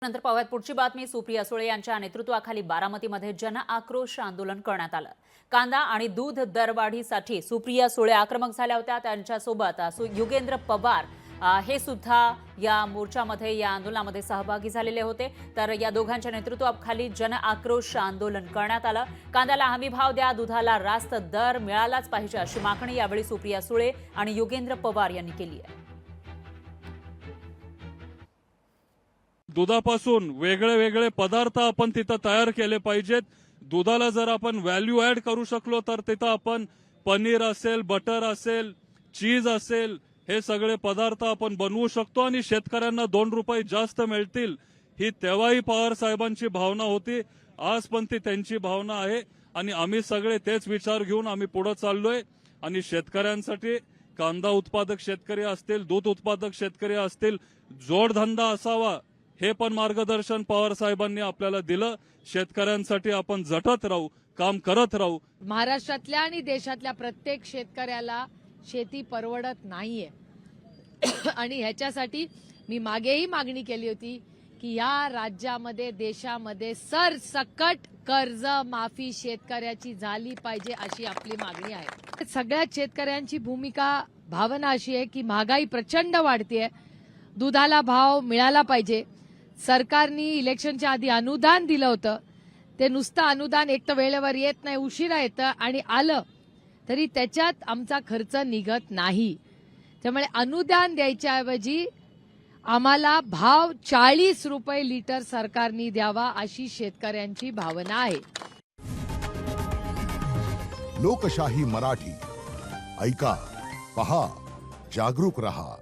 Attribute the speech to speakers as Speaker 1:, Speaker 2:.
Speaker 1: नंतर पाहूयात पुढची बातमी। सुप्रिया सुळे यांच्या नेतृत्वाखाली बारामतीमध्ये जन आक्रोश आंदोलन करण्यात आलं। कांदा आणि दूध दरवाढीसाठी सुप्रिया सुळे आक्रमक झाल्या होत्या। त्यांच्यासोबत युगेंद्र पवार हे सुद्धा या मोर्चामध्ये या आंदोलनामध्ये सहभागी झालेले होते। तर या दोघांच्या नेतृत्वाखाली जन आक्रोश आंदोलन करण्यात आलं। कांद्याला हमी भाव द्या, दुधाला रास्त दर मिळालाच पाहिजे अशी मागणी यावेळी सुप्रिया सुळे आणि युगेंद्र पवार यांनी केली आहे।
Speaker 2: दुधापासून वेगळे वेगळे पदार्थ आपण तिथं तयार केले पाहिजेत। दुधाला जर आपण व्हॅल्यू ऍड करू शकलो तर तिथं आपण पनीर असेल, बटर असेल, चीज असेल, हे सगळे पदार्थ आपण बनवू शकतो आणि शेतकऱ्यांना 2 रुपये जास्त मिळतील, ही तेव्हाही पवार साहेबांची भावना होती। आज पण ती त्यांची भावना आहे आणि आम्ही सगळे तेच विचार घेऊन आम्ही पुढे चाललोय। आणि शेतकऱ्यांसाठी कांदा उत्पादक शेतकरी असतील, दूध उत्पादक शेतकरी असतील, जोडधंदा असावा हे पण मार्गदर्शन पवार साहेबांनी आपल्याला दिलं। शेतकऱ्यांसाठी आपण झटत राहू, काम करत राहू।
Speaker 3: महाराष्ट्रातल्या आणि देशातल्या प्रत्येक शेतकऱ्याला शेती परवडत नाहीये आणि ह्याच्यासाठी मी मागेही मागणी केली होती की या राज्यामध्ये देशामध्ये सरसकट कर्ज माफी शेतकऱ्याची झाली पाहिजे अशी आपली मागणी आहे। सगळ्या शेतकऱ्यांची भूमिका भावना अशी आहे की महागाई प्रचंड वाढतेय, दुधाला भाव मिळाला पाहिजे। सरकारने इलेक्शनच्या आधी अनुदान दिलं होतं, ते नुसतं अनुदान एक तर वेळेवर येत नाही, उशिरा येतं आणि आलं तरी त्याच्यात आमचा खर्च निघत नाही। त्यामुळे अनुदान द्यायच्या ऐवजी आम्हाला भाव 40 रुपये लिटर सरकारने द्यावा अशी शेतकऱ्यांची भावना आहे।
Speaker 4: लोकशाही मराठी ऐका, पहा, जागरूक रहा।